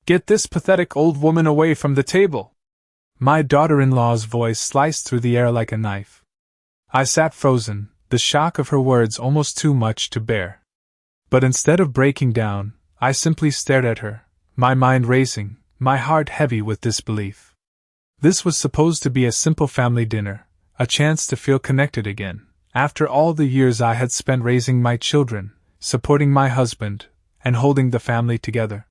Get this pathetic old woman away from the table! My daughter-in-law's voice sliced through the air like a knife. I sat frozen, the shock of her words almost too much to bear. But instead of breaking down, I simply stared at her, my mind racing, my heart heavy with disbelief. This was supposed to be a simple family dinner, a chance to feel connected again, after all the years I had spent raising my children, supporting my husband, and holding the family together.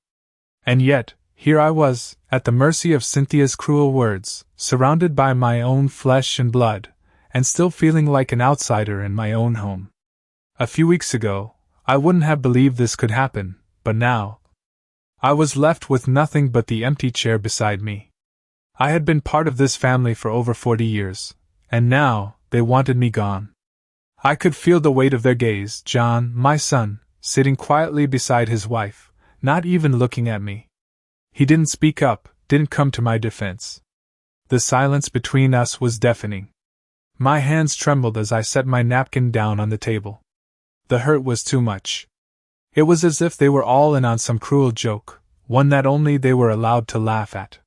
And yet, here I was, at the mercy of Cynthia's cruel words, surrounded by my own flesh and blood, and still feeling like an outsider in my own home. A few weeks ago, I wouldn't have believed this could happen, but now, I was left with nothing but the empty chair beside me. I had been part of this family for over 40 years, and now, they wanted me gone. I could feel the weight of their gaze, John, my son, sitting quietly beside his wife, not even looking at me. He didn't speak up, didn't come to my defense. The silence between us was deafening. My hands trembled as I set my napkin down on the table. The hurt was too much. It was as if they were all in on some cruel joke, one that only they were allowed to laugh at.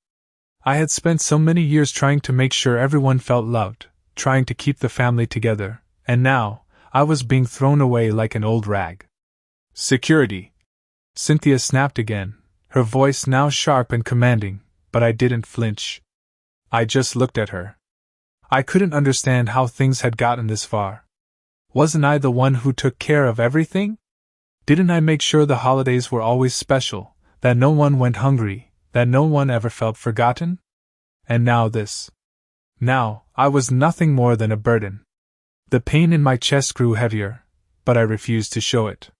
I had spent so many years trying to make sure everyone felt loved, trying to keep the family together, and now, I was being thrown away like an old rag. Security! Cynthia snapped again, her voice now sharp and commanding, but I didn't flinch. I just looked at her. I couldn't understand how things had gotten this far. Wasn't I the one who took care of everything? Didn't I make sure the holidays were always special, that no one went hungry, that no one ever felt forgotten? And now this. Now, I was nothing more than a burden. The pain in my chest grew heavier, but I refused to show it.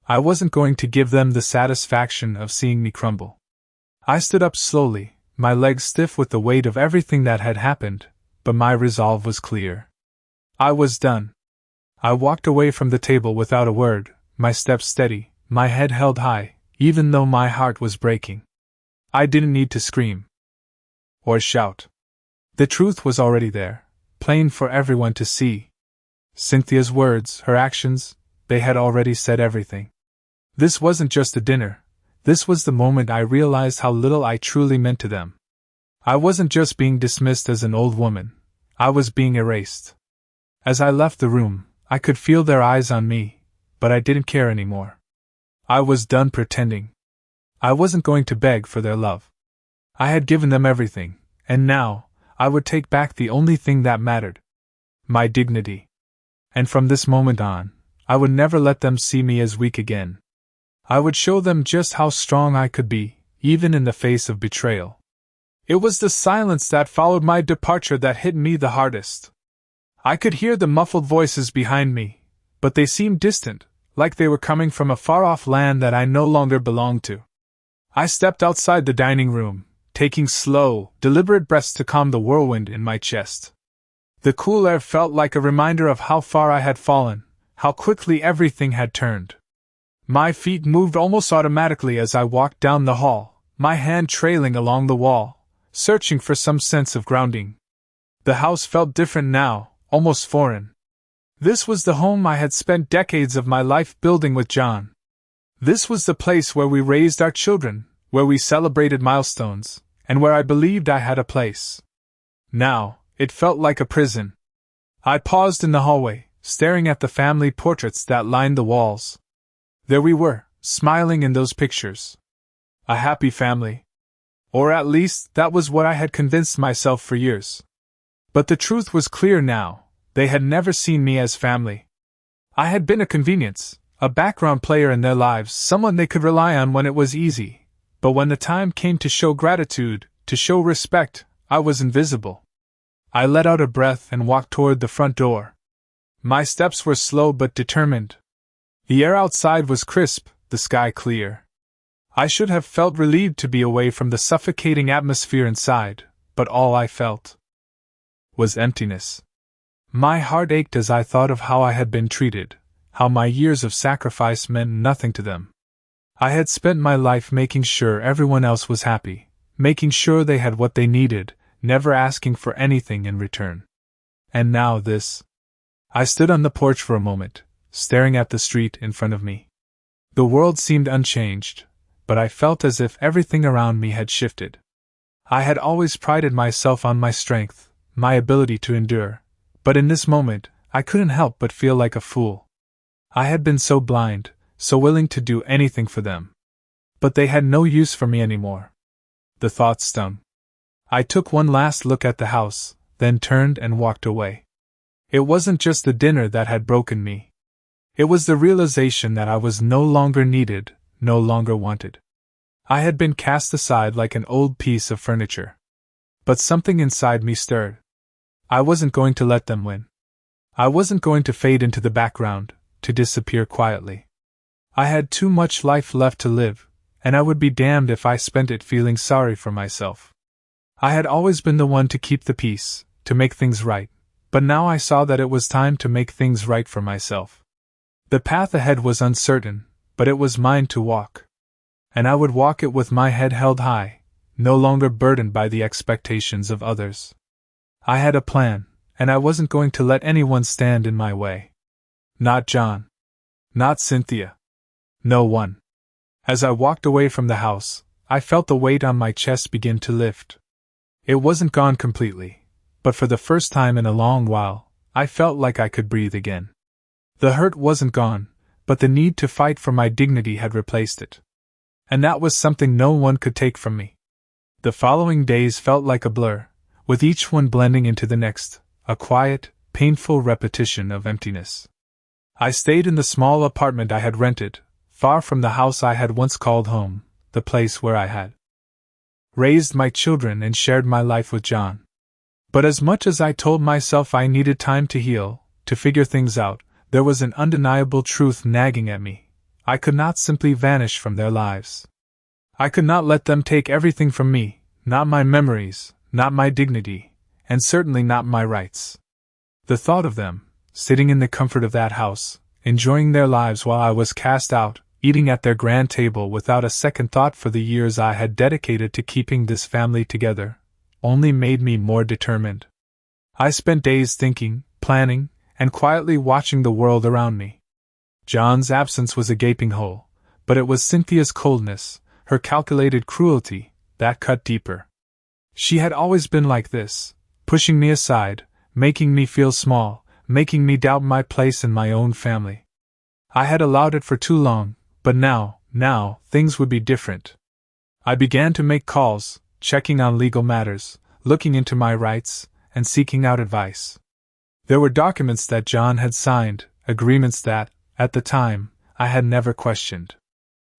I wasn't going to give them the satisfaction of seeing me crumble. I stood up slowly, my legs stiff with the weight of everything that had happened, but my resolve was clear. I was done. I walked away from the table without a word, my steps steady, my head held high, even though my heart was breaking. I didn't need to scream or shout. The truth was already there, plain for everyone to see. Cynthia's words, her actions, they had already said everything. This wasn't just a dinner. This was the moment I realized how little I truly meant to them. I wasn't just being dismissed as an old woman. I was being erased. As I left the room, I could feel their eyes on me, but I didn't care anymore. I was done pretending. I wasn't going to beg for their love. I had given them everything, and now, I would take back the only thing that mattered. My dignity. And from this moment on, I would never let them see me as weak again. I would show them just how strong I could be, even in the face of betrayal. It was the silence that followed my departure that hit me the hardest. I could hear the muffled voices behind me, but they seemed distant, like they were coming from a far-off land that I no longer belonged to. I stepped outside the dining room, taking slow, deliberate breaths to calm the whirlwind in my chest. The cool air felt like a reminder of how far I had fallen, how quickly everything had turned. My feet moved almost automatically as I walked down the hall, my hand trailing along the wall, searching for some sense of grounding. The house felt different now, almost foreign. This was the home I had spent decades of my life building with John. This was the place where we raised our children, where we celebrated milestones, and where I believed I had a place. Now, it felt like a prison. I paused in the hallway, staring at the family portraits that lined the walls. There we were, smiling in those pictures. A happy family. Or at least, that was what I had convinced myself for years. But the truth was clear now. They had never seen me as family. I had been a convenience, a background player in their lives, someone they could rely on when it was easy. But when the time came to show gratitude, to show respect, I was invisible. I let out a breath and walked toward the front door. My steps were slow but determined. The air outside was crisp, the sky clear. I should have felt relieved to be away from the suffocating atmosphere inside, but all I felt was emptiness. My heart ached as I thought of how I had been treated, how my years of sacrifice meant nothing to them. I had spent my life making sure everyone else was happy, making sure they had what they needed, never asking for anything in return. And now this. I stood on the porch for a moment, staring at the street in front of me. The world seemed unchanged. but I felt as if everything around me had shifted. I had always prided myself on my strength, my ability to endure, but in this moment, I couldn't help but feel like a fool. I had been so blind, so willing to do anything for them. But they had no use for me anymore. The thought stung. I took one last look at the house, then turned and walked away. It wasn't just the dinner that had broken me. It was the realization that I was no longer needed, no longer wanted. I had been cast aside like an old piece of furniture. But something inside me stirred. I wasn't going to let them win. I wasn't going to fade into the background, to disappear quietly. I had too much life left to live, and I would be damned if I spent it feeling sorry for myself. I had always been the one to keep the peace, to make things right, but now I saw that it was time to make things right for myself. The path ahead was uncertain, but it was mine to walk. And I would walk it with my head held high, no longer burdened by the expectations of others. I had a plan, and I wasn't going to let anyone stand in my way. Not John. Not Cynthia. No one. As I walked away from the house, I felt the weight on my chest begin to lift. It wasn't gone completely, but for the first time in a long while, I felt like I could breathe again. The hurt wasn't gone, but the need to fight for my dignity had replaced it. And that was something no one could take from me. The following days felt like a blur, with each one blending into the next, a quiet, painful repetition of emptiness. I stayed in the small apartment I had rented, far from the house I had once called home, the place where I had raised my children and shared my life with John. But as much as I told myself I needed time to heal, to figure things out, there was an undeniable truth nagging at me. I could not simply vanish from their lives. I could not let them take everything from me, not my memories, not my dignity, and certainly not my rights. The thought of them, sitting in the comfort of that house, enjoying their lives while I was cast out, eating at their grand table without a second thought for the years I had dedicated to keeping this family together, only made me more determined. I spent days thinking, planning, and quietly watching the world around me. John's absence was a gaping hole, but it was Cynthia's coldness, her calculated cruelty, that cut deeper. She had always been like this, pushing me aside, making me feel small, making me doubt my place in my own family. I had allowed it for too long, but now, things would be different. I began to make calls, checking on legal matters, looking into my rights, and seeking out advice. There were documents that John had signed, agreements that, at the time, I had never questioned.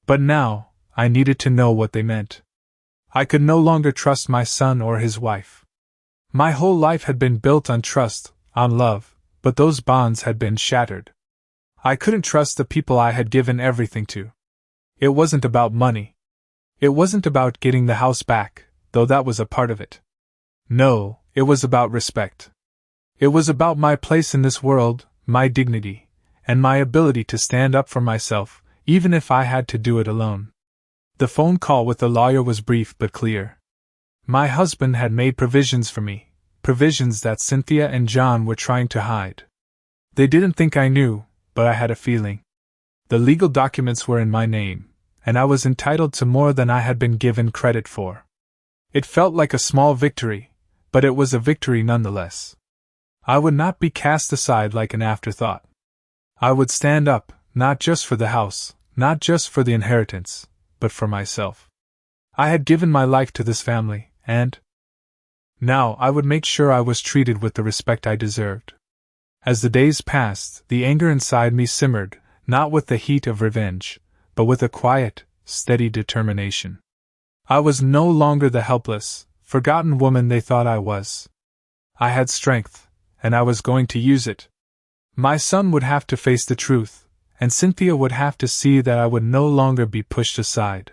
But now, I needed to know what they meant. I could no longer trust my son or his wife. My whole life had been built on trust, on love, but those bonds had been shattered. I couldn't trust the people I had given everything to. It wasn't about money. It wasn't about getting the house back, though that was a part of it. No, it was about respect. It was about my place in this world, my dignity, and my ability to stand up for myself, even if I had to do it alone. The phone call with the lawyer was brief but clear. My husband had made provisions for me, provisions that Cynthia and John were trying to hide. They didn't think I knew, but I had a feeling. The legal documents were in my name, and I was entitled to more than I had been given credit for. It felt like a small victory, but it was a victory nonetheless. I would not be cast aside like an afterthought. I would stand up, not just for the house, not just for the inheritance, but for myself. I had given my life to this family, and now I would make sure I was treated with the respect I deserved. As the days passed, the anger inside me simmered, not with the heat of revenge, but with a quiet, steady determination. I was no longer the helpless, forgotten woman they thought I was. I had strength, and I was going to use it. My son would have to face the truth, and Cynthia would have to see that I would no longer be pushed aside.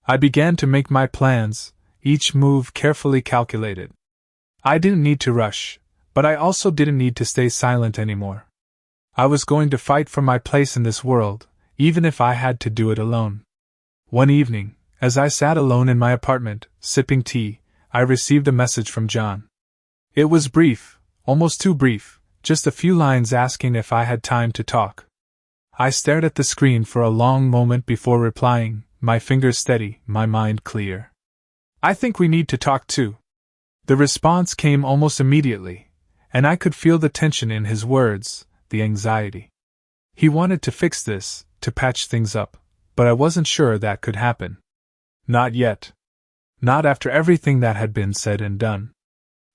I began to make my plans, each move carefully calculated. I didn't need to rush, but I also didn't need to stay silent anymore. I was going to fight for my place in this world, even if I had to do it alone. One evening, as I sat alone in my apartment, sipping tea, I received a message from John. It was brief, almost too brief, just a few lines asking if I had time to talk. I stared at the screen for a long moment before replying, my fingers steady, my mind clear. I think we need to talk too. The response came almost immediately, and I could feel the tension in his words, the anxiety. He wanted to fix this, to patch things up, but I wasn't sure that could happen. Not yet. Not after everything that had been said and done.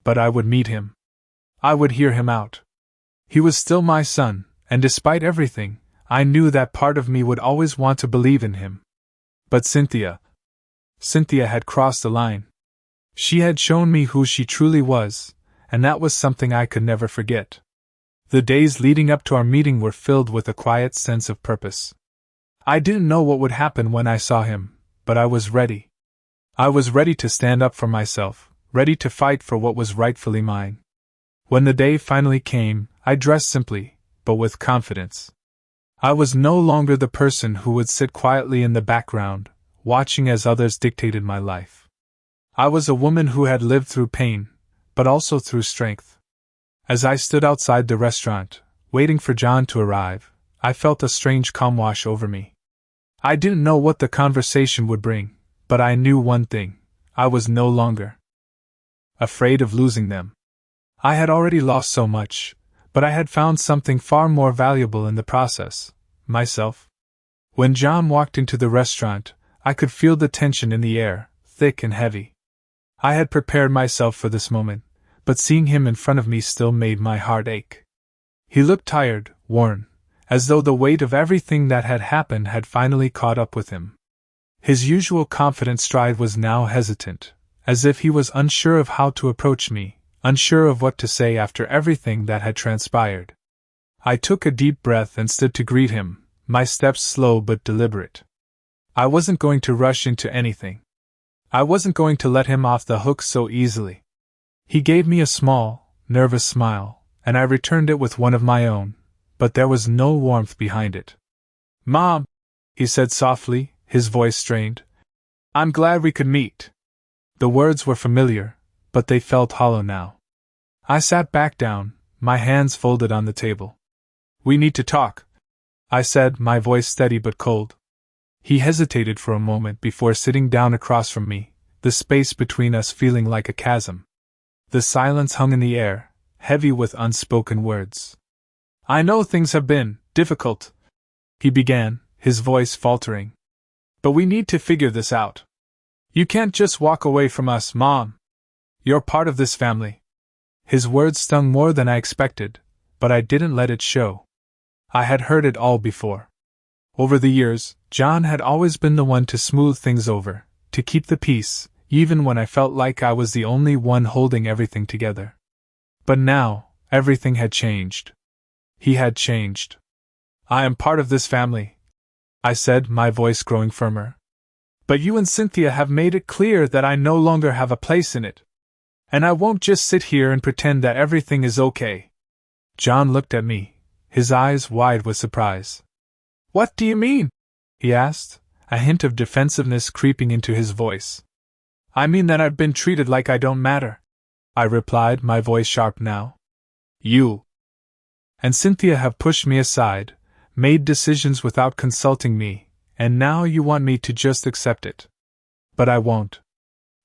But I would meet him. I would hear him out. He was still my son, and despite everything, I knew that part of me would always want to believe in him. But Cynthia had crossed the line. She had shown me who she truly was, and that was something I could never forget. The days leading up to our meeting were filled with a quiet sense of purpose. I didn't know what would happen when I saw him, but I was ready. I was ready to stand up for myself, ready to fight for what was rightfully mine. When the day finally came, I dressed simply, but with confidence. I was no longer the person who would sit quietly in the background, watching as others dictated my life. I was a woman who had lived through pain, but also through strength. As I stood outside the restaurant, waiting for John to arrive, I felt a strange calm wash over me. I didn't know what the conversation would bring, but I knew one thing: I was no longer afraid of losing them. I had already lost so much, but I had found something far more valuable in the process: myself. When John walked into the restaurant, I could feel the tension in the air, thick and heavy. I had prepared myself for this moment, but seeing him in front of me still made my heart ache. He looked tired, worn, as though the weight of everything that had happened had finally caught up with him. His usual confident stride was now hesitant, as if he was unsure of how to approach me, unsure of what to say after everything that had transpired. I took a deep breath and stood to greet him, my steps slow but deliberate. I wasn't going to rush into anything. I wasn't going to let him off the hook so easily. He gave me a small, nervous smile, and I returned it with one of my own, but there was no warmth behind it. "Mom," he said softly, his voice strained, "I'm glad we could meet." The words were familiar, but they felt hollow now. I sat back down, my hands folded on the table. "We need to talk," I said, my voice steady but cold. He hesitated for a moment before sitting down across from me, the space between us feeling like a chasm. The silence hung in the air, heavy with unspoken words. "I know things have been difficult," he began, his voice faltering. "But we need to figure this out. You can't just walk away from us, Mom. You're part of this family." His words stung more than I expected, but I didn't let it show. I had heard it all before. Over the years, John had always been the one to smooth things over, to keep the peace, even when I felt like I was the only one holding everything together. But now, everything had changed. He had changed. "I am part of this family," I said, my voice growing firmer. "But you and Cynthia have made it clear that I no longer have a place in it. And I won't just sit here and pretend that everything is okay." John looked at me, his eyes wide with surprise. "What do you mean?" he asked, a hint of defensiveness creeping into his voice. "I mean that I've been treated like I don't matter," I replied, my voice sharp now. "You and Cynthia have pushed me aside, made decisions without consulting me, and now you want me to just accept it. But I won't.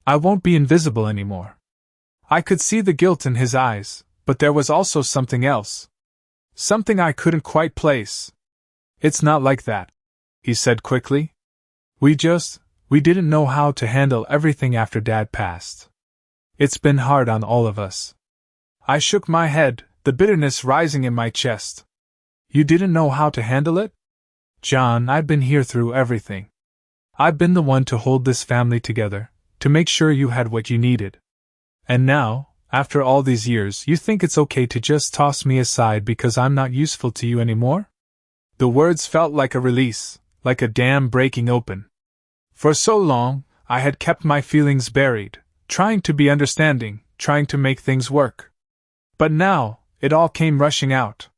I won't be invisible anymore." I could see the guilt in his eyes, but there was also something else. Something I couldn't quite place. "It's not like that," he said quickly. We didn't know how to handle everything after Dad passed. It's been hard on all of us." I shook my head, the bitterness rising in my chest. "You didn't know how to handle it?" "John, I've been here through everything. I've been the one to hold this family together, to make sure you had what you needed. And now, after all these years, you think it's okay to just toss me aside because I'm not useful to you anymore?" The words felt like a release, like a dam breaking open. For so long, I had kept my feelings buried, trying to be understanding, trying to make things work. But now, it all came rushing out.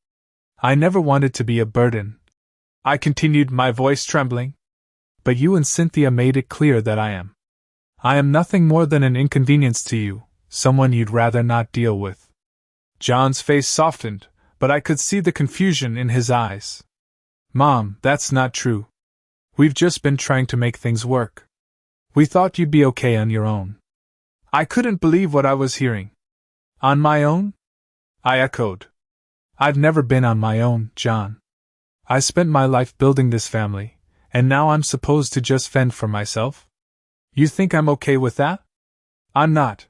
"I never wanted to be a burden," I continued, my voice trembling. "But you and Cynthia made it clear that I am. I am nothing more than an inconvenience to you, someone you'd rather not deal with." John's face softened, but I could see the confusion in his eyes. "Mom, that's not true. We've just been trying to make things work. We thought you'd be okay on your own." I couldn't believe what I was hearing. On my own? I echoed. I've never been on my own, John. I spent my life building this family, and now I'm supposed to just fend for myself? You think I'm okay with that? I'm not.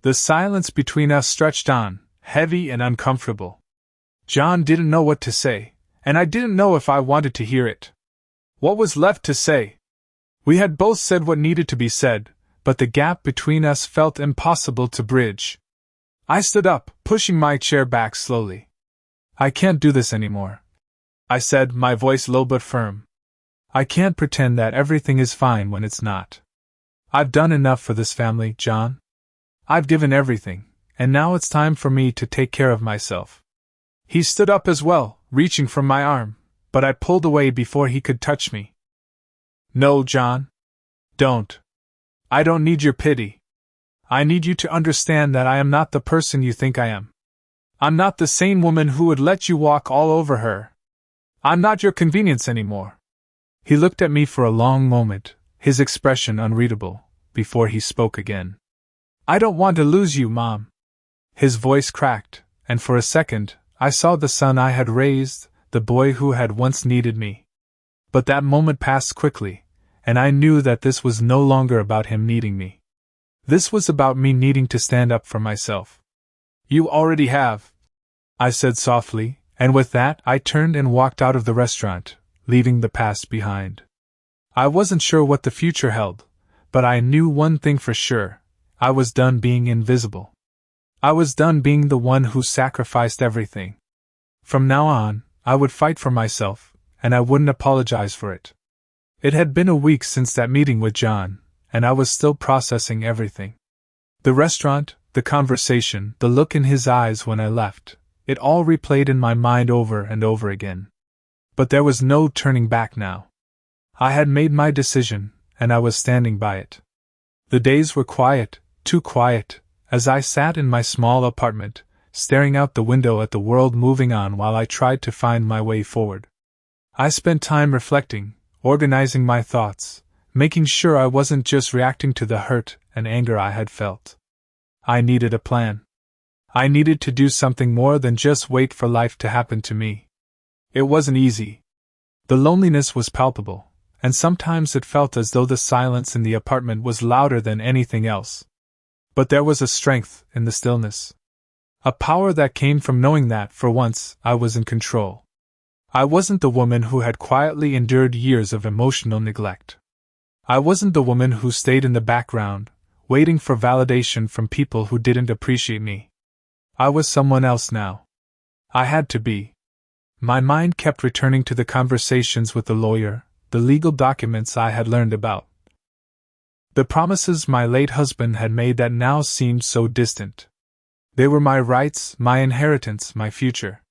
The silence between us stretched on, heavy and uncomfortable. John didn't know what to say, and I didn't know if I wanted to hear it. What was left to say? We had both said what needed to be said, but the gap between us felt impossible to bridge. I stood up, pushing my chair back slowly. I can't do this anymore, I said, my voice low but firm. I can't pretend that everything is fine when it's not. I've done enough for this family, John. I've given everything, and now it's time for me to take care of myself. He stood up as well, reaching for my arm, but I pulled away before he could touch me. No, John. Don't. I don't need your pity. I need you to understand that I am not the person you think I am. I'm not the same woman who would let you walk all over her. I'm not your convenience anymore. He looked at me for a long moment, his expression unreadable, before he spoke again. I don't want to lose you, Mom. His voice cracked, and for a second, I saw the son I had raised, the boy who had once needed me. But that moment passed quickly, and I knew that this was no longer about him needing me. This was about me needing to stand up for myself. You already have, I said softly, and with that I turned and walked out of the restaurant, leaving the past behind. I wasn't sure what the future held, but I knew one thing for sure: I was done being invisible. I was done being the one who sacrificed everything. From now on, I would fight for myself, and I wouldn't apologize for it. It had been a week since that meeting with John, and I was still processing everything. The restaurant, the conversation, the look in his eyes when I left, it all replayed in my mind over and over again. But there was no turning back now. I had made my decision, and I was standing by it. The days were quiet, too quiet, as I sat in my small apartment, staring out the window at the world moving on while I tried to find my way forward. I spent time reflecting, organizing my thoughts, making sure I wasn't just reacting to the hurt and anger I had felt. I needed a plan. I needed to do something more than just wait for life to happen to me. It wasn't easy. The loneliness was palpable, and sometimes it felt as though the silence in the apartment was louder than anything else. But there was a strength in the stillness. A power that came from knowing that, for once, I was in control. I wasn't the woman who had quietly endured years of emotional neglect. I wasn't the woman who stayed in the background, waiting for validation from people who didn't appreciate me. I was someone else now. I had to be. My mind kept returning to the conversations with the lawyer, the legal documents I had learned about. The promises my late husband had made that now seemed so distant. They were my rights, my inheritance, my future.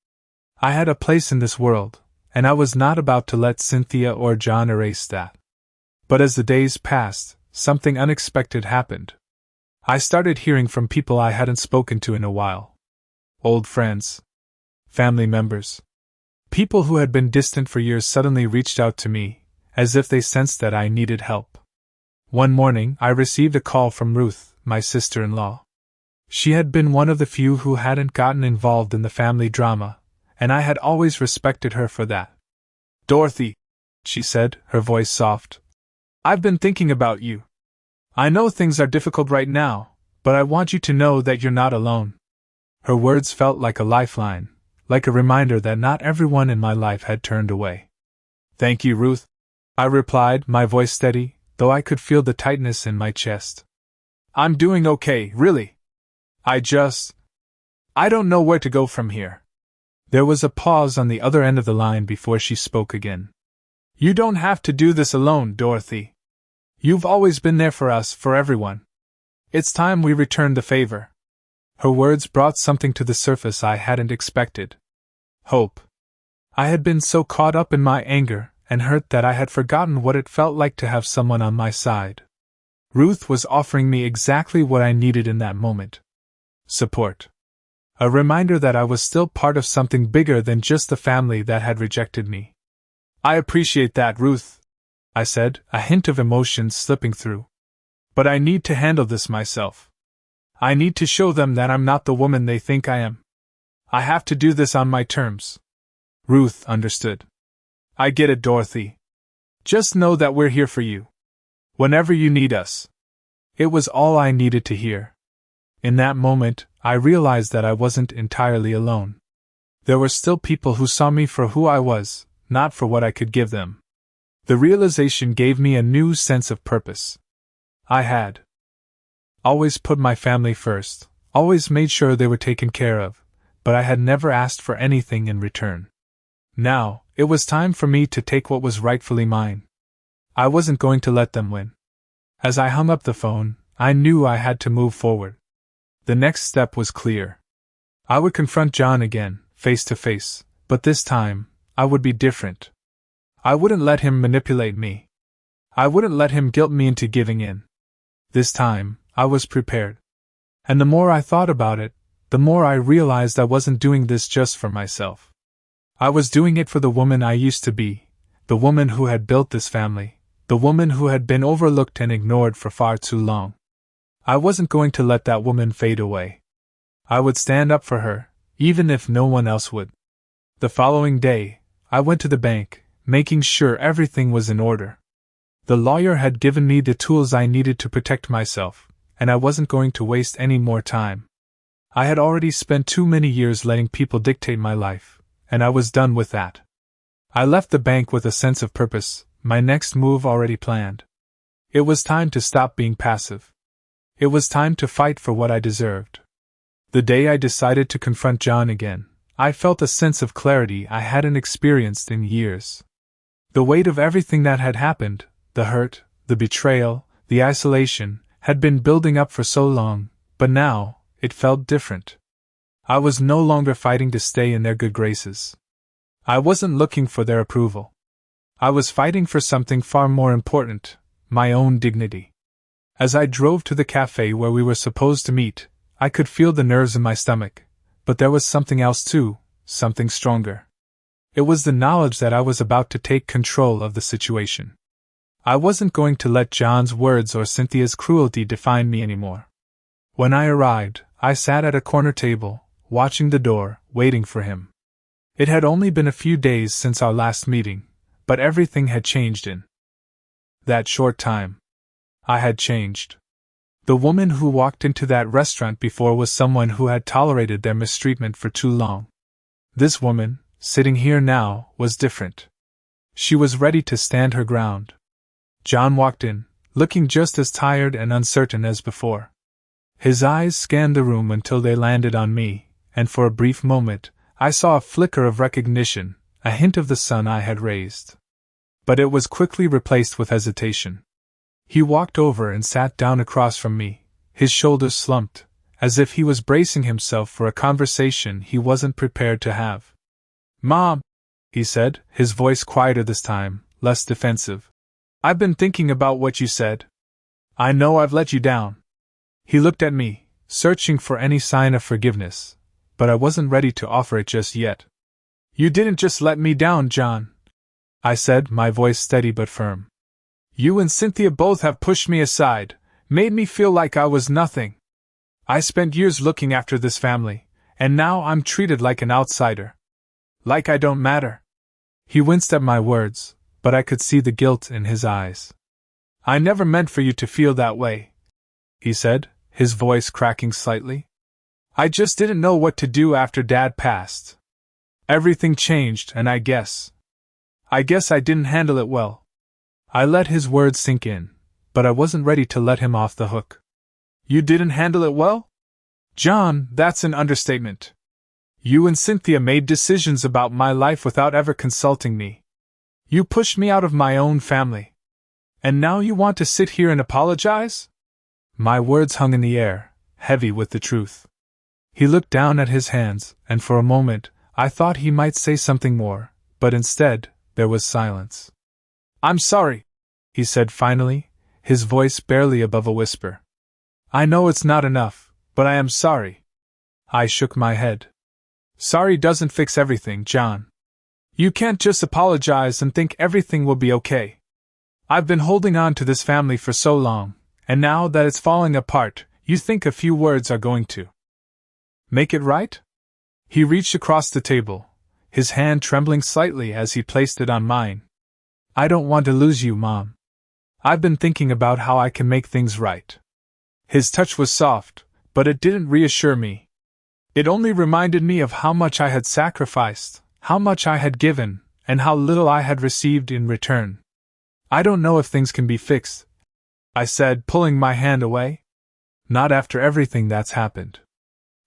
I had a place in this world, and I was not about to let Cynthia or John erase that. But as the days passed, something unexpected happened. I started hearing from people I hadn't spoken to in a while. Old friends. Family members. People who had been distant for years suddenly reached out to me, as if they sensed that I needed help. One morning I received a call from Ruth, my sister-in-law. She had been one of the few who hadn't gotten involved in the family drama, and I had always respected her for that. "Dorothy," she said, her voice soft, "I've been thinking about you. I know things are difficult right now, but I want you to know that you're not alone." Her words felt like a lifeline, like a reminder that not everyone in my life had turned away. "Thank you, Ruth," I replied, my voice steady, though I could feel the tightness in my chest. "I'm doing okay, really. I don't know where to go from here." There was a pause on the other end of the line before she spoke again. "You don't have to do this alone, Dorothy. You've always been there for us, for everyone. It's time we returned the favor." Her words brought something to the surface I hadn't expected. Hope. I had been so caught up in my anger and hurt that I had forgotten what it felt like to have someone on my side. Ruth was offering me exactly what I needed in that moment. Support. A reminder that I was still part of something bigger than just the family that had rejected me. "I appreciate that, Ruth," I said, a hint of emotion slipping through. But I need to handle this myself. I need to show them that I'm not the woman they think I am. I have to do this on my terms. Ruth understood. I get it, Dorothy. Just know that we're here for you. Whenever you need us. It was all I needed to hear. In that moment, I realized that I wasn't entirely alone. There were still people who saw me for who I was, not for what I could give them. The realization gave me a new sense of purpose. I had always put my family first, always made sure they were taken care of, but I had never asked for anything in return. Now, it was time for me to take what was rightfully mine. I wasn't going to let them win. As I hung up the phone, I knew I had to move forward. The next step was clear. I would confront John again, face to face, but this time, I would be different. I wouldn't let him manipulate me. I wouldn't let him guilt me into giving in. This time, I was prepared. And the more I thought about it, the more I realized I wasn't doing this just for myself. I was doing it for the woman I used to be, the woman who had built this family, the woman who had been overlooked and ignored for far too long. I wasn't going to let that woman fade away. I would stand up for her, even if no one else would. The following day, I went to the bank, making sure everything was in order. The lawyer had given me the tools I needed to protect myself, and I wasn't going to waste any more time. I had already spent too many years letting people dictate my life, and I was done with that. I left the bank with a sense of purpose, my next move already planned. It was time to stop being passive. It was time to fight for what I deserved. The day I decided to confront John again, I felt a sense of clarity I hadn't experienced in years. The weight of everything that had happened, the hurt, the betrayal, the isolation, had been building up for so long, but now, it felt different. I was no longer fighting to stay in their good graces. I wasn't looking for their approval. I was fighting for something far more important, my own dignity. As I drove to the cafe where we were supposed to meet, I could feel the nerves in my stomach, but there was something else too, something stronger. It was the knowledge that I was about to take control of the situation. I wasn't going to let John's words or Cynthia's cruelty define me anymore. When I arrived, I sat at a corner table, watching the door, waiting for him. It had only been a few days since our last meeting, but everything had changed in that short time. I had changed. The woman who walked into that restaurant before was someone who had tolerated their mistreatment for too long. This woman, sitting here now, was different. She was ready to stand her ground. John walked in, looking just as tired and uncertain as before. His eyes scanned the room until they landed on me, and for a brief moment, I saw a flicker of recognition, a hint of the son I had raised. But it was quickly replaced with hesitation. He walked over and sat down across from me, his shoulders slumped, as if he was bracing himself for a conversation he wasn't prepared to have. "Mom," he said, his voice quieter this time, less defensive. "I've been thinking about what you said. I know I've let you down." He looked at me, searching for any sign of forgiveness, but I wasn't ready to offer it just yet. "You didn't just let me down, John," I said, my voice steady but firm. "You and Cynthia both have pushed me aside, made me feel like I was nothing. I spent years looking after this family, and now I'm treated like an outsider. Like I don't matter." He winced at my words, but I could see the guilt in his eyes. "I never meant for you to feel that way," he said, his voice cracking slightly. "I just didn't know what to do after Dad passed. Everything changed, and I guess I didn't handle it well." I let his words sink in, but I wasn't ready to let him off the hook. "You didn't handle it well? John, that's an understatement. You and Cynthia made decisions about my life without ever consulting me. You pushed me out of my own family. And now you want to sit here and apologize?" My words hung in the air, heavy with the truth. He looked down at his hands, and for a moment, I thought he might say something more, but instead, there was silence. "I'm sorry," he said finally, his voice barely above a whisper. "I know it's not enough, but I am sorry." I shook my head. "Sorry doesn't fix everything, John. You can't just apologize and think everything will be okay. I've been holding on to this family for so long, and now that it's falling apart, you think a few words are going to make it right? He reached across the table, his hand trembling slightly as he placed it on mine. I don't want to lose you, Mom. I've been thinking about how I can make things right. His touch was soft, but it didn't reassure me. It only reminded me of how much I had sacrificed, how much I had given, and how little I had received in return. I don't know if things can be fixed, I said, pulling my hand away. Not after everything that's happened.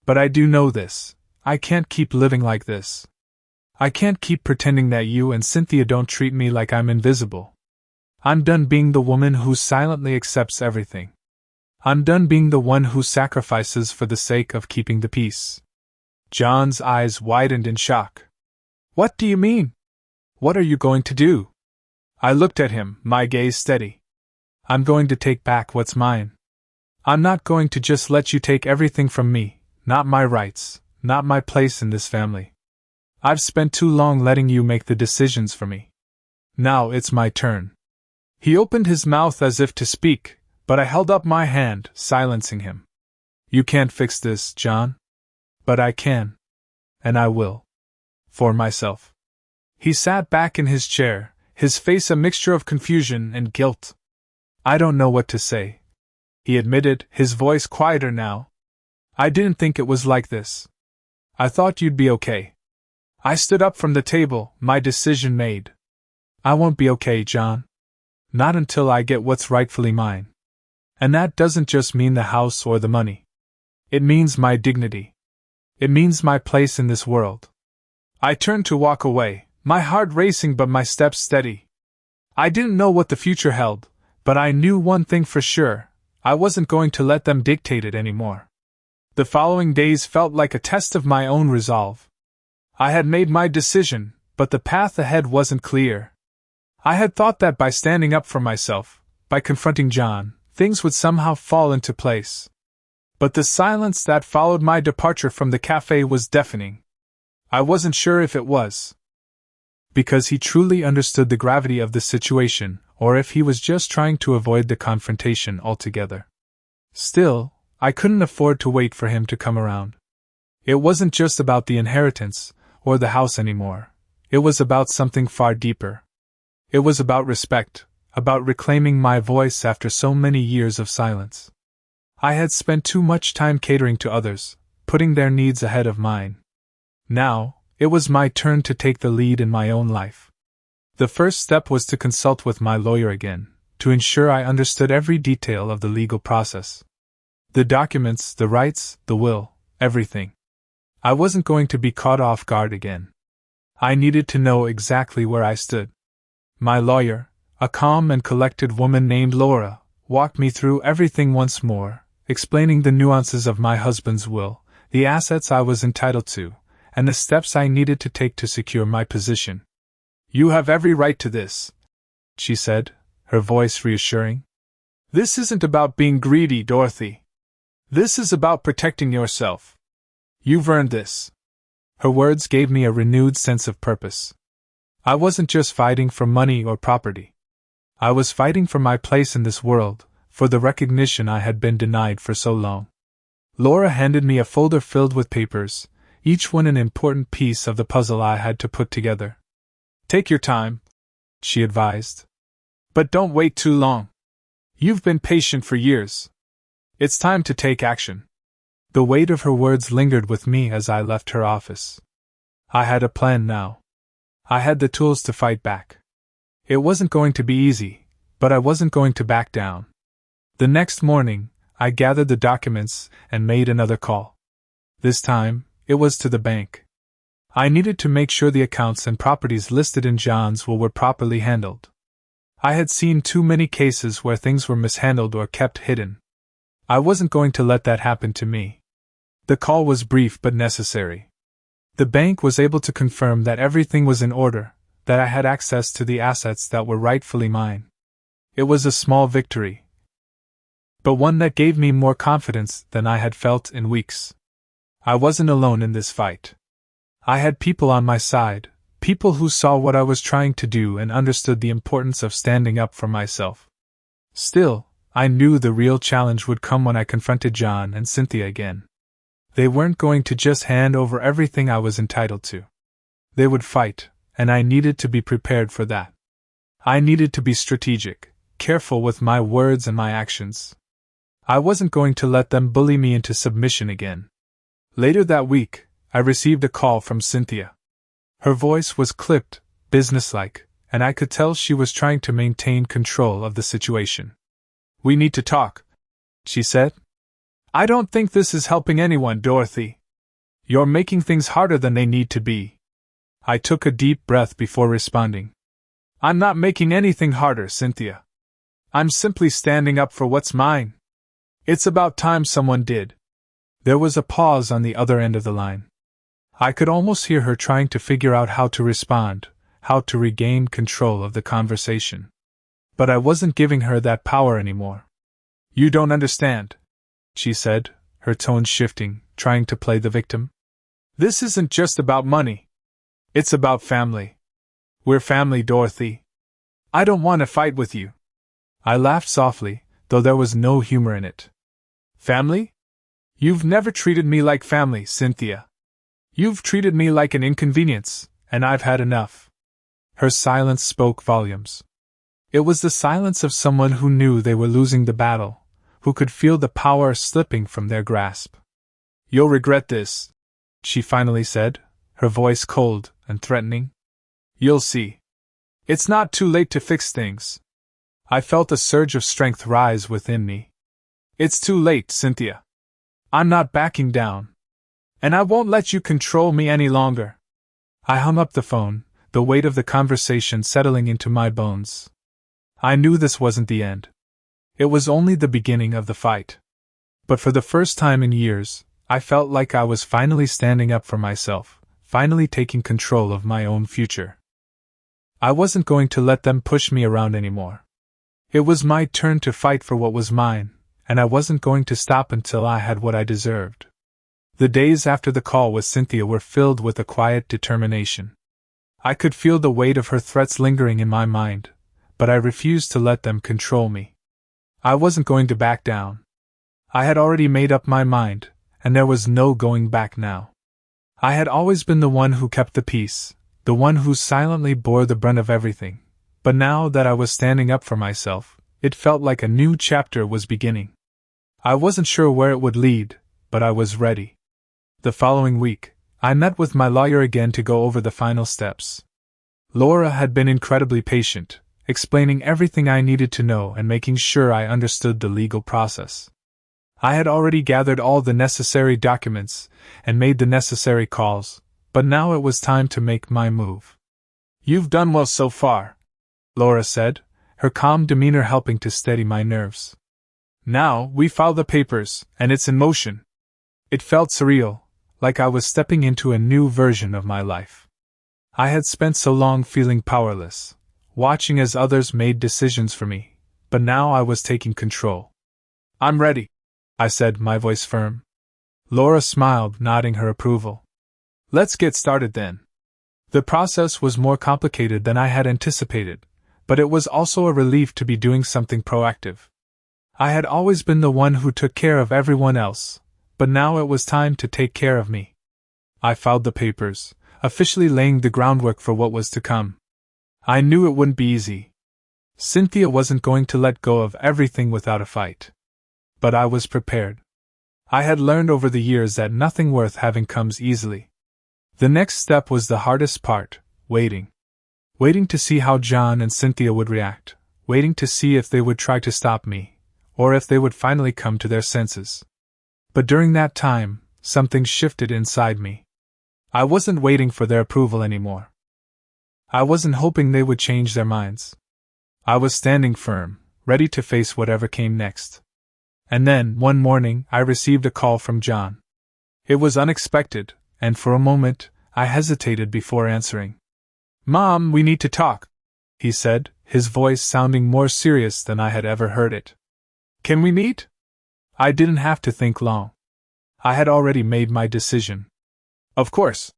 But I do know this. I can't keep living like this. I can't keep pretending that you and Cynthia don't treat me like I'm invisible. I'm done being the woman who silently accepts everything. I'm done being the one who sacrifices for the sake of keeping the peace. John's eyes widened in shock. What do you mean? What are you going to do? I looked at him, my gaze steady. I'm going to take back what's mine. I'm not going to just let you take everything from me, not my rights, not my place in this family. I've spent too long letting you make the decisions for me. Now it's my turn. He opened his mouth as if to speak, but I held up my hand, silencing him. You can't fix this, John. But I can. And I will. For myself. He sat back in his chair, his face a mixture of confusion and guilt. I don't know what to say, he admitted, his voice quieter now. I didn't think it was like this. I thought you'd be okay. I stood up from the table, my decision made. I won't be okay, John. Not until I get what's rightfully mine. And that doesn't just mean the house or the money. It means my dignity. It means my place in this world. I turned to walk away, my heart racing but my steps steady. I didn't know what the future held, but I knew one thing for sure. I wasn't going to let them dictate it anymore. The following days felt like a test of my own resolve. I had made my decision, but the path ahead wasn't clear. I had thought that by standing up for myself, by confronting John, things would somehow fall into place. But the silence that followed my departure from the cafe was deafening. I wasn't sure if it was because he truly understood the gravity of the situation, or if he was just trying to avoid the confrontation altogether. Still, I couldn't afford to wait for him to come around. It wasn't just about the inheritance, or the house anymore. It was about something far deeper. It was about respect, about reclaiming my voice after so many years of silence. I had spent too much time catering to others, putting their needs ahead of mine. Now, it was my turn to take the lead in my own life. The first step was to consult with my lawyer again, to ensure I understood every detail of the legal process. The documents, the rights, the will, everything. I wasn't going to be caught off guard again. I needed to know exactly where I stood. My lawyer, a calm and collected woman named Laura, walked me through everything once more, explaining the nuances of my husband's will, the assets I was entitled to, and the steps I needed to take to secure my position. You have every right to this, she said, her voice reassuring. This isn't about being greedy, Dorothy. This is about protecting yourself. You've earned this. Her words gave me a renewed sense of purpose. I wasn't just fighting for money or property. I was fighting for my place in this world, for the recognition I had been denied for so long. Laura handed me a folder filled with papers, each one an important piece of the puzzle I had to put together. Take your time, she advised. But don't wait too long. You've been patient for years. It's time to take action. The weight of her words lingered with me as I left her office. I had a plan now. I had the tools to fight back. It wasn't going to be easy, but I wasn't going to back down. The next morning, I gathered the documents and made another call. This time, it was to the bank. I needed to make sure the accounts and properties listed in John's will were properly handled. I had seen too many cases where things were mishandled or kept hidden. I wasn't going to let that happen to me. The call was brief but necessary. The bank was able to confirm that everything was in order, that I had access to the assets that were rightfully mine. It was a small victory, but one that gave me more confidence than I had felt in weeks. I wasn't alone in this fight. I had people on my side, People who saw what I was trying to do and understood the importance of standing up for myself. Still, I knew the real challenge would come when I confronted John and Cynthia again. They weren't going to just hand over everything I was entitled to. They would fight, and I needed to be prepared for that. I needed to be strategic, careful with my words and my actions. I wasn't going to let them bully me into submission again. Later that week, I received a call from Cynthia. Her voice was clipped, businesslike, and I could tell she was trying to maintain control of the situation. "We need to talk," she said. "I don't think this is helping anyone, Dorothy. You're making things harder than they need to be." I took a deep breath before responding. "I'm not making anything harder, Cynthia. I'm simply standing up for what's mine. It's about time someone did." There was a pause on the other end of the line. I could almost hear her trying to figure out how to respond, how to regain control of the conversation. But I wasn't giving her that power anymore. "You don't understand," she said, her tone shifting, trying to play the victim. "This isn't just about money. It's about family. We're family, Dorothy. I don't want to fight with you." I laughed softly, though there was no humor in it. "Family? You've never treated me like family, Cynthia. You've treated me like an inconvenience, and I've had enough." Her silence spoke volumes. It was the silence of someone who knew they were losing the battle, who could feel the power slipping from their grasp. "You'll regret this," she finally said, her voice cold and threatening. "You'll see. It's not too late to fix things." I felt a surge of strength rise within me. "It's too late, Cynthia. I'm not backing down. And I won't let you control me any longer." I hung up the phone, the weight of the conversation settling into my bones. I knew this wasn't the end. It was only the beginning of the fight. But for the first time in years, I felt like I was finally standing up for myself, finally taking control of my own future. I wasn't going to let them push me around anymore. It was my turn to fight for what was mine, and I wasn't going to stop until I had what I deserved. The days after the call with Cynthia were filled with a quiet determination. I could feel the weight of her threats lingering in my mind, but I refused to let them control me. I wasn't going to back down. I had already made up my mind, and there was no going back now. I had always been the one who kept the peace, the one who silently bore the brunt of everything, but now that I was standing up for myself, it felt like a new chapter was beginning. I wasn't sure where it would lead, but I was ready. The following week, I met with my lawyer again to go over the final steps. Laura had been incredibly patient, explaining everything I needed to know and making sure I understood the legal process. I had already gathered all the necessary documents and made the necessary calls, but now it was time to make my move. "You've done well so far," Laura said, her calm demeanor helping to steady my nerves. "Now we file the papers, and it's in motion." It felt surreal, like I was stepping into a new version of my life. I had spent so long feeling powerless, watching as others made decisions for me, but now I was taking control. "I'm ready," I said, my voice firm. Laura smiled, nodding her approval. "Let's get started then." The process was more complicated than I had anticipated, but it was also a relief to be doing something proactive. I had always been the one who took care of everyone else, but now it was time to take care of me. I filed the papers, officially laying the groundwork for what was to come. I knew it wouldn't be easy. Cynthia wasn't going to let go of everything without a fight. But I was prepared. I had learned over the years that nothing worth having comes easily. The next step was the hardest part, waiting. Waiting to see how John and Cynthia would react, waiting to see if they would try to stop me, or if they would finally come to their senses. But during that time, something shifted inside me. I wasn't waiting for their approval anymore. I wasn't hoping they would change their minds. I was standing firm, ready to face whatever came next. And then, one morning, I received a call from John. It was unexpected, and for a moment, I hesitated before answering. "Mom, we need to talk," he said, his voice sounding more serious than I had ever heard it. "Can we meet?" I didn't have to think long. I had already made my decision. "Of course,"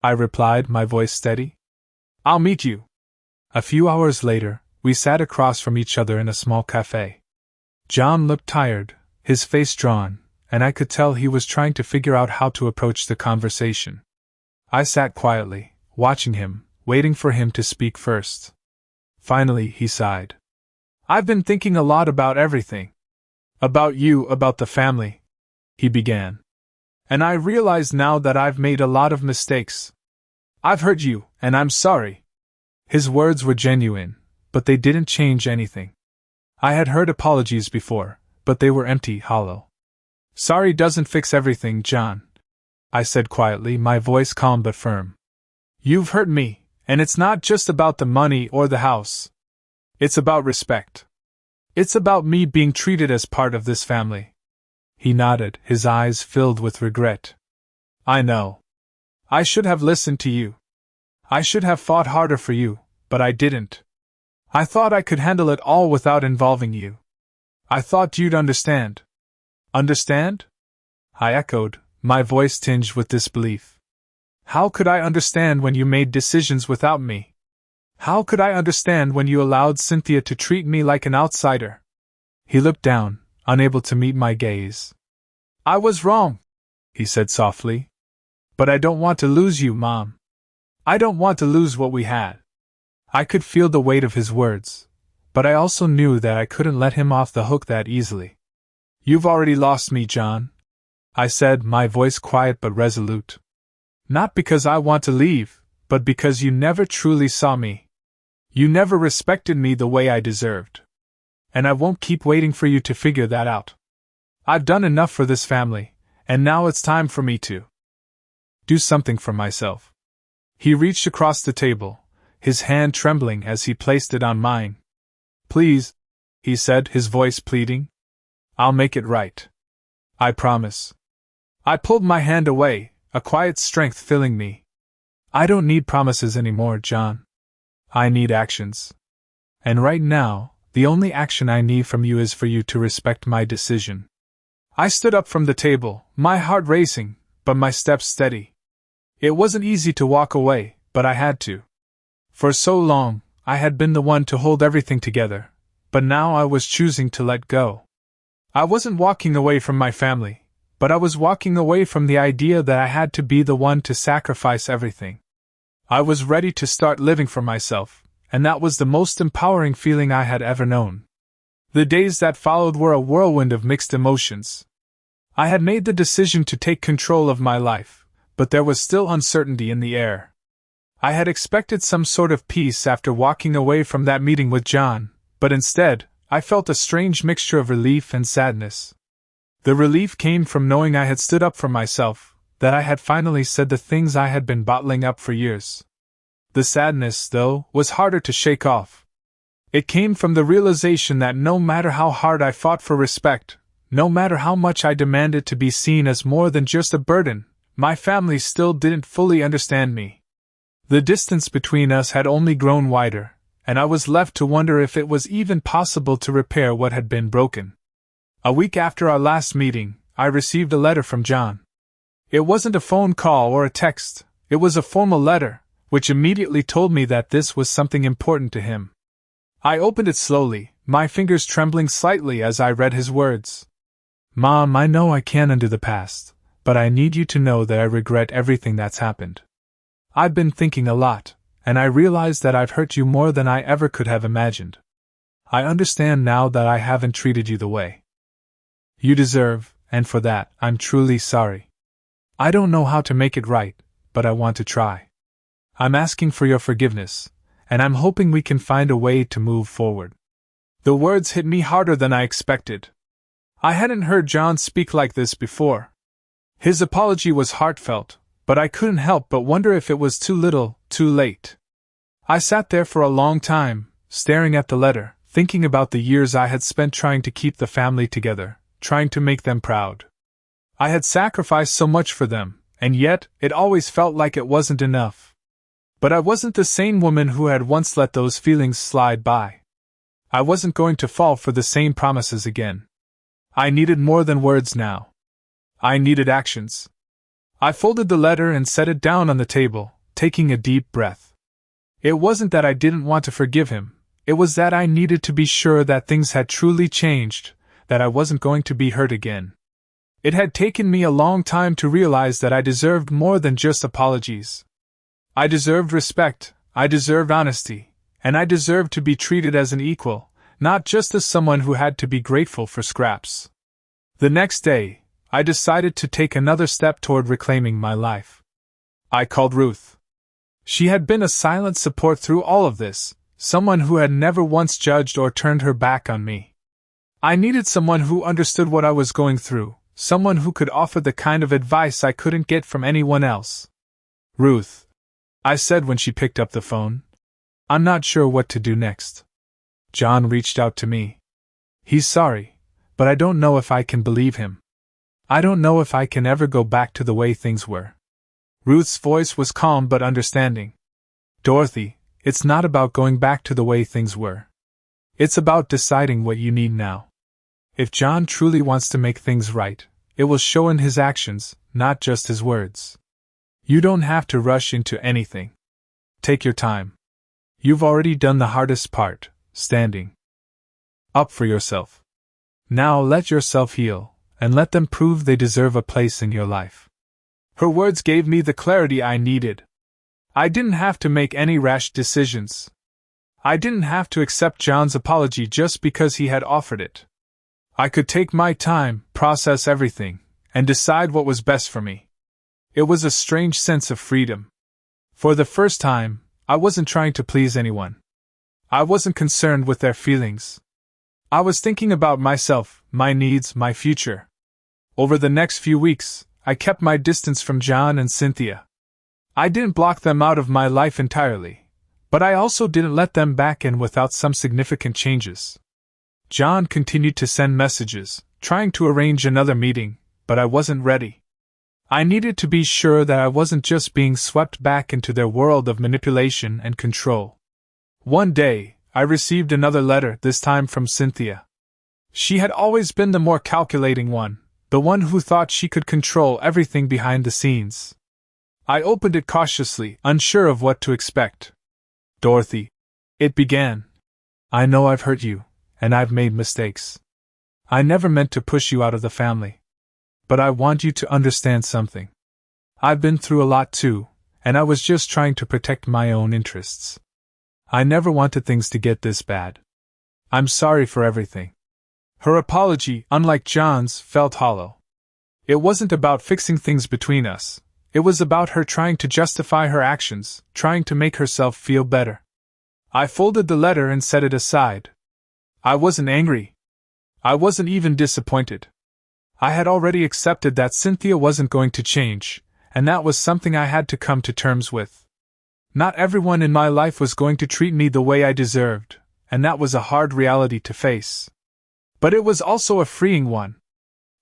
I replied, my voice steady. I'll meet you. A few hours later, we sat across from each other in a small cafe. John looked tired, his face drawn, and I could tell he was trying to figure out how to approach the conversation. I sat quietly, watching him, waiting for him to speak first. Finally, he sighed. I've been thinking a lot about everything. About you, about the family, he began. And I realize now that I've made a lot of mistakes. I've hurt you, and I'm sorry. His words were genuine, but they didn't change anything. I had heard apologies before, but they were empty, hollow. Sorry doesn't fix everything, John, I said quietly, my voice calm but firm. You've hurt me, and it's not just about the money or the house. It's about respect. It's about me being treated as part of this family. He nodded, his eyes filled with regret. I know. I should have listened to you. I should have fought harder for you, but I didn't. I thought I could handle it all without involving you. I thought you'd understand. Understand? I echoed, my voice tinged with disbelief. How could I understand when you made decisions without me? How could I understand when you allowed Cynthia to treat me like an outsider? He looked down, unable to meet my gaze. I was wrong, he said softly. But I don't want to lose you, Mom. I don't want to lose what we had. I could feel the weight of his words, but I also knew that I couldn't let him off the hook that easily. You've already lost me, John, I said, my voice quiet but resolute. Not because I want to leave, but because you never truly saw me. You never respected me the way I deserved. And I won't keep waiting for you to figure that out. I've done enough for this family, and now it's time for me to do something for myself. He reached across the table, his hand trembling as he placed it on mine. Please, he said, his voice pleading. I'll make it right. I promise. I pulled my hand away, a quiet strength filling me. I don't need promises anymore, John. I need actions. And right now, the only action I need from you is for you to respect my decision. I stood up from the table, my heart racing, but my steps steady. It wasn't easy to walk away, but I had to. For so long, I had been the one to hold everything together, but now I was choosing to let go. I wasn't walking away from my family, but I was walking away from the idea that I had to be the one to sacrifice everything. I was ready to start living for myself, and that was the most empowering feeling I had ever known. The days that followed were a whirlwind of mixed emotions. I had made the decision to take control of my life, but there was still uncertainty in the air. I had expected some sort of peace after walking away from that meeting with John, but instead, I felt a strange mixture of relief and sadness. The relief came from knowing I had stood up for myself, that I had finally said the things I had been bottling up for years. The sadness, though, was harder to shake off. It came from the realization that no matter how hard I fought for respect, no matter how much I demanded to be seen as more than just a burden, my family still didn't fully understand me. The distance between us had only grown wider, and I was left to wonder if it was even possible to repair what had been broken. A week after our last meeting, I received a letter from John. It wasn't a phone call or a text, it was a formal letter, which immediately told me that this was something important to him. I opened it slowly, my fingers trembling slightly as I read his words. Mom, I know I can't undo the past, but I need you to know that I regret everything that's happened. I've been thinking a lot, and I realize that I've hurt you more than I ever could have imagined. I understand now that I haven't treated you the way you deserve, and for that, I'm truly sorry. I don't know how to make it right, but I want to try. I'm asking for your forgiveness, and I'm hoping we can find a way to move forward. The words hit me harder than I expected. I hadn't heard John speak like this before. His apology was heartfelt, but I couldn't help but wonder if it was too little, too late. I sat there for a long time, staring at the letter, thinking about the years I had spent trying to keep the family together, trying to make them proud. I had sacrificed so much for them, and yet, it always felt like it wasn't enough. But I wasn't the same woman who had once let those feelings slide by. I wasn't going to fall for the same promises again. I needed more than words now. I needed actions. I folded the letter and set it down on the table, taking a deep breath. It wasn't that I didn't want to forgive him, it was that I needed to be sure that things had truly changed, that I wasn't going to be hurt again. It had taken me a long time to realize that I deserved more than just apologies. I deserved respect, I deserved honesty, and I deserved to be treated as an equal, not just as someone who had to be grateful for scraps. The next day, I decided to take another step toward reclaiming my life. I called Ruth. She had been a silent support through all of this, someone who had never once judged or turned her back on me. I needed someone who understood what I was going through, someone who could offer the kind of advice I couldn't get from anyone else. "Ruth," I said when she picked up the phone, "I'm not sure what to do next. John reached out to me. He's sorry, but I don't know if I can believe him. I don't know if I can ever go back to the way things were." Ruth's voice was calm but understanding. "Dorothy, it's not about going back to the way things were. It's about deciding what you need now. If John truly wants to make things right, it will show in his actions, not just his words. You don't have to rush into anything. Take your time. You've already done the hardest part, standing up for yourself. Now let yourself heal, and let them prove they deserve a place in your life." Her words gave me the clarity I needed. I didn't have to make any rash decisions. I didn't have to accept John's apology just because he had offered it. I could take my time, process everything, and decide what was best for me. It was a strange sense of freedom. For the first time, I wasn't trying to please anyone. I wasn't concerned with their feelings. I was thinking about myself, my needs, my future. Over the next few weeks, I kept my distance from John and Cynthia. I didn't block them out of my life entirely, but I also didn't let them back in without some significant changes. John continued to send messages, trying to arrange another meeting, but I wasn't ready. I needed to be sure that I wasn't just being swept back into their world of manipulation and control. One day, I received another letter, this time from Cynthia. She had always been the more calculating one, the one who thought she could control everything behind the scenes. I opened it cautiously, unsure of what to expect. "Dorothy," it began, "I know I've hurt you, and I've made mistakes. I never meant to push you out of the family. But I want you to understand something. I've been through a lot too, and I was just trying to protect my own interests. I never wanted things to get this bad. I'm sorry for everything." Her apology, unlike John's, felt hollow. It wasn't about fixing things between us. It was about her trying to justify her actions, trying to make herself feel better. I folded the letter and set it aside. I wasn't angry. I wasn't even disappointed. I had already accepted that Cynthia wasn't going to change, and that was something I had to come to terms with. Not everyone in my life was going to treat me the way I deserved, and that was a hard reality to face. But it was also a freeing one.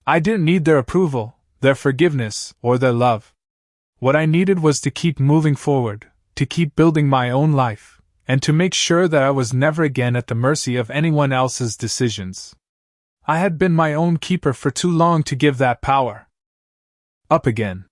I didn't need their approval, their forgiveness, or their love. What I needed was to keep moving forward, to keep building my own life, and to make sure that I was never again at the mercy of anyone else's decisions. I had been my own keeper for too long to give that power up again.